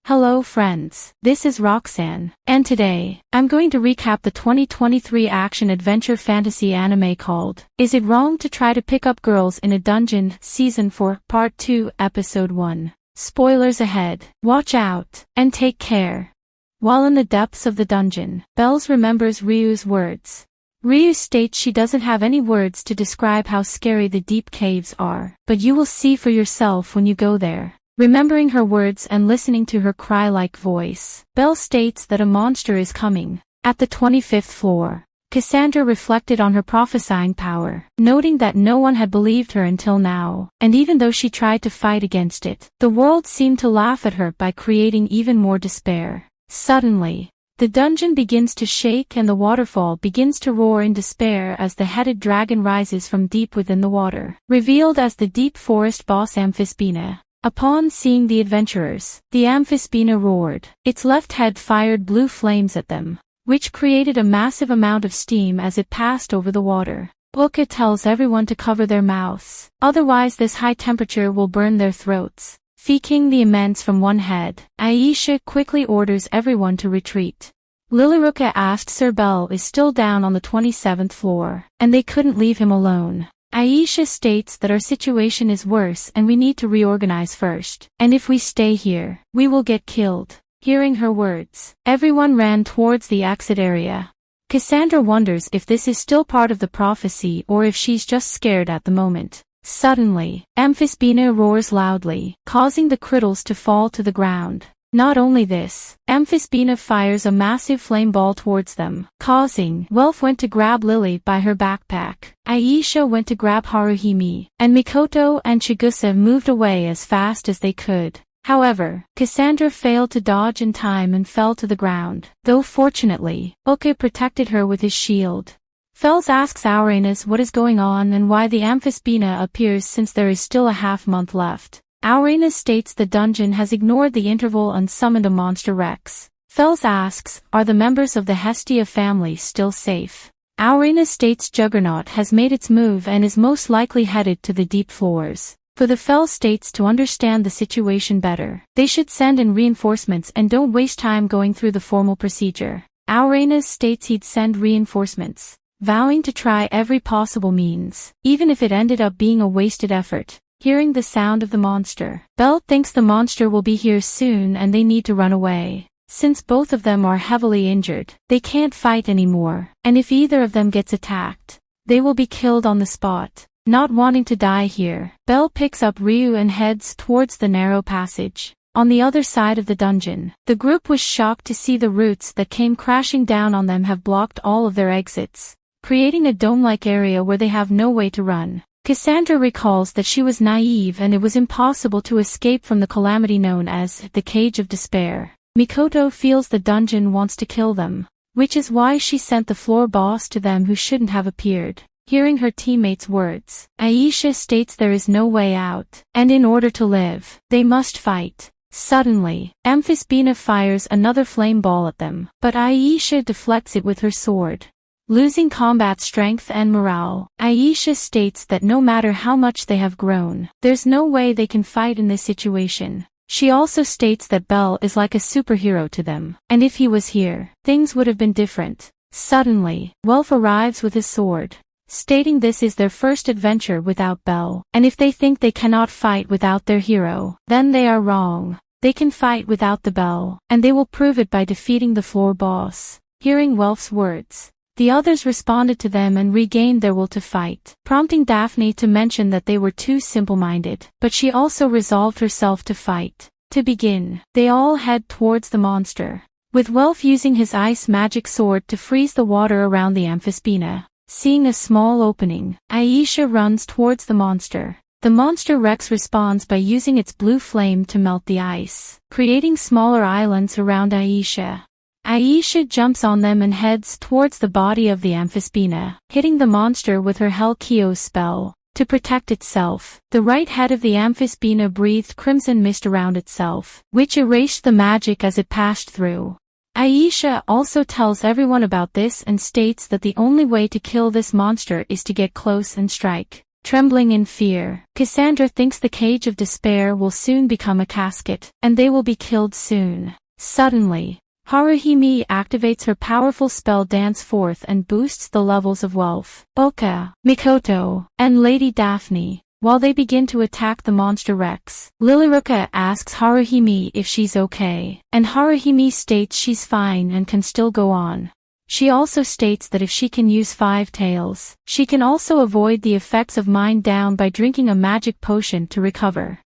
Hello friends, this is Roxanne, and today, I'm going to recap the 2023 action-adventure fantasy anime called, Is It Wrong to Try to Pick Up Girls in a Dungeon, Season 4, Part 2, Episode 1. Spoilers ahead, watch out, and take care. While in the depths of the dungeon, Bells remembers Ryu's words. Ryu states she doesn't have any words to describe how scary the deep caves are, but you will see for yourself when you go there. Remembering her words and listening to her cry-like voice, Belle states that a monster is coming. At the 25th floor, Cassandra reflected on her prophesying power, noting that no one had believed her until now, and even though she tried to fight against it, the world seemed to laugh at her by creating even more despair. Suddenly, the dungeon begins to shake and the waterfall begins to roar in despair as the headed dragon rises from deep within the water, revealed as the deep forest boss Amphisbaena. Upon seeing the adventurers, the Amphisbaena roared. Its left head fired blue flames at them, which created a massive amount of steam as it passed over the water. Uka tells everyone to cover their mouths, otherwise this high temperature will burn their throats. Feeking the immense from one head, Aisha quickly orders everyone to retreat. Lilyruka asked Sir Bell is still down on the 27th floor, and they couldn't leave him alone. Aisha states that our situation is worse and we need to reorganize first, and if we stay here, we will get killed. Hearing her words, everyone ran towards the exit area. Cassandra wonders if this is still part of the prophecy or if she's just scared at the moment. Suddenly, Amphisbaena roars loudly, causing the crittles to fall to the ground. Not only this, Amphisbaena fires a massive flame ball towards them, causing Welf went to grab Lily by her backpack, Aisha went to grab Haruhime, and Mikoto and Chigusa moved away as fast as they could. However, Cassandra failed to dodge in time and fell to the ground, though fortunately, Uka protected her with his shield. Fels asks Auranas what is going on and why the Amphisbaena appears since there is still a half-month left. Auranas states the dungeon has ignored the interval and summoned a monster Rex. Fels asks, are the members of the Hestia family still safe? Auranas states Juggernaut has made its move and is most likely headed to the deep floors. For the Fel states to understand the situation better, they should send in reinforcements and don't waste time going through the formal procedure. Auranas states he'd send reinforcements, vowing to try every possible means, even if it ended up being a wasted effort. Hearing the sound of the monster, Belle thinks the monster will be here soon and they need to run away. Since both of them are heavily injured, they can't fight anymore, and if either of them gets attacked, they will be killed on the spot. Not wanting to die here, Belle picks up Ryu and heads towards the narrow passage. On the other side of the dungeon, the group was shocked to see the roots that came crashing down on them have blocked all of their exits, creating a dome-like area where they have no way to run. Cassandra recalls that she was naive and it was impossible to escape from the calamity known as the Cage of Despair. Mikoto feels the dungeon wants to kill them, which is why she sent the floor boss to them who shouldn't have appeared. Hearing her teammates' words, Aisha states there is no way out, and in order to live, they must fight. Suddenly, Amphisbaena fires another flame ball at them, but Aisha deflects it with her sword. Losing combat strength and morale, Aisha states that no matter how much they have grown, there's no way they can fight in this situation. She also states that Belle is like a superhero to them, and if he was here, things would have been different. Suddenly, Welf arrives with his sword, stating this is their first adventure without Belle, and if they think they cannot fight without their hero, then they are wrong. They can fight without the Belle, and they will prove it by defeating the floor boss. Hearing Welf's words, the others responded to them and regained their will to fight, prompting Daphne to mention that they were too simple-minded, but she also resolved herself to fight. To begin, they all head towards the monster, with Welf using his ice magic sword to freeze the water around the Amphisbaena. Seeing a small opening, Aisha runs towards the monster. The monster Rex responds by using its blue flame to melt the ice, creating smaller islands around Aisha. Aisha jumps on them and heads towards the body of the Amphisbaena, hitting the monster with her Hell Kyo spell. To protect itself, the right head of the Amphisbaena breathed crimson mist around itself, which erased the magic as it passed through. Aisha also tells everyone about this and states that the only way to kill this monster is to get close and strike. Trembling in fear, Cassandra thinks the cage of despair will soon become a casket, and they will be killed soon. Suddenly, Haruhime activates her powerful spell Dance Forth and boosts the levels of wealth. Oka, Mikoto, and Lady Daphne, while they begin to attack the monster Rex. Lilyruka asks Haruhime if she's okay, and Haruhime states she's fine and can still go on. She also states that if she can use 5 tails, she can also avoid the effects of Mind Down by drinking a magic potion to recover.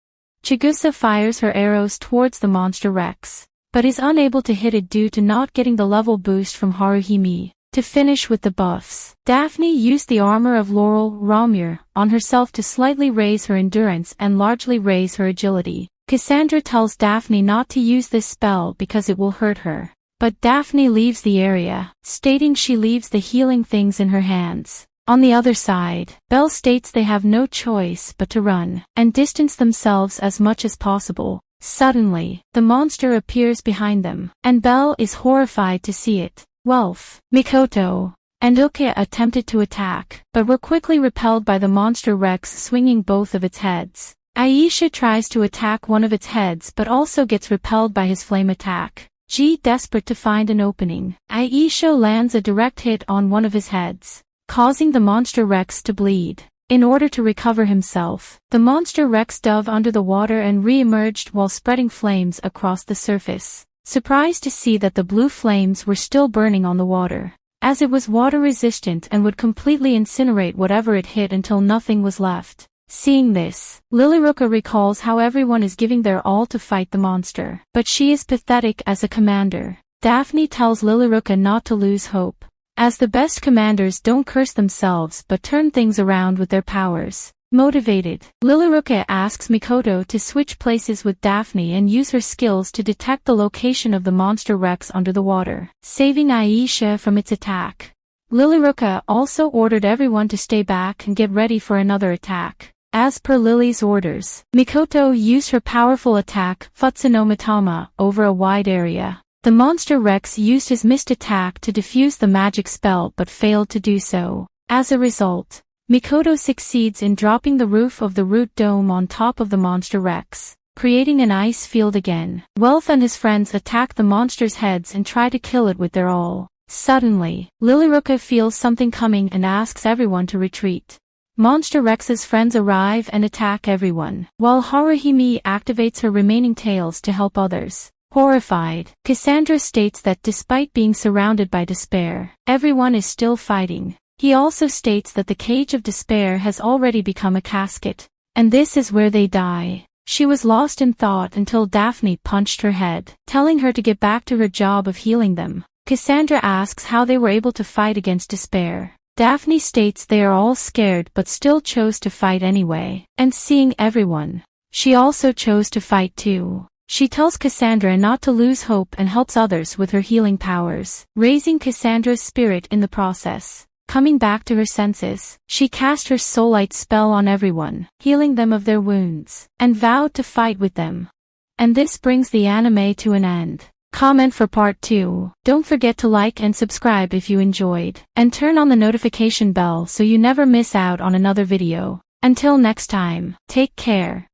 Chigusa fires her arrows towards the monster Rex, but is unable to hit it due to not getting the level boost from Haruhime. To finish with the buffs, Daphne used the armor of Laurel Ramure on herself to slightly raise her endurance and largely raise her agility. Cassandra tells Daphne not to use this spell because it will hurt her. But Daphne leaves the area, stating she leaves the healing things in her hands. On the other side, Belle states they have no choice but to run and distance themselves as much as possible. Suddenly, the monster appears behind them, and Belle is horrified to see it. Welf, Mikoto, and Uke attempted to attack, but were quickly repelled by the monster Rex swinging both of its heads. Aisha tries to attack one of its heads but also gets repelled by his flame attack. Desperate to find an opening, Aisha lands a direct hit on one of his heads, causing the monster Rex to bleed. In order to recover himself, the monster Rex dove under the water and re-emerged while spreading flames across the surface. Surprised to see that the blue flames were still burning on the water, as it was water resistant and would completely incinerate whatever it hit until nothing was left. Seeing this, Lilyruka recalls how everyone is giving their all to fight the monster, but she is pathetic as a commander. Daphne tells Lilyruka not to lose hope, as the best commanders don't curse themselves but turn things around with their powers. Motivated, Lilyruka asks Mikoto to switch places with Daphne and use her skills to detect the location of the monster Rex under the water, saving Aisha from its attack. Lilyruka also ordered everyone to stay back and get ready for another attack. As per Lily's orders, Mikoto used her powerful attack, Futsu no Mitama, over a wide area. The monster Rex used his mist attack to defuse the magic spell but failed to do so. As a result, Mikoto succeeds in dropping the roof of the root dome on top of the monster Rex, creating an ice field again. Welf and his friends attack the monster's heads and try to kill it with their all. Suddenly, Lilyruka feels something coming and asks everyone to retreat. Monster Rex's friends arrive and attack everyone, while Haruhime activates her remaining tails to help others. Horrified, Cassandra states that despite being surrounded by despair, everyone is still fighting. He also states that the cage of despair has already become a casket, and this is where they die. She was lost in thought until Daphne punched her head, telling her to get back to her job of healing them. Cassandra asks how they were able to fight against despair. Daphne states they are all scared but still chose to fight anyway, and seeing everyone, she also chose to fight too. She tells Cassandra not to lose hope and helps others with her healing powers, raising Cassandra's spirit in the process. Coming back to her senses, she cast her Soullight spell on everyone, healing them of their wounds, and vowed to fight with them. And this brings the anime to an end. Comment for part 2. Don't forget to like and subscribe if you enjoyed, and turn on the notification bell so you never miss out on another video. Until next time, take care.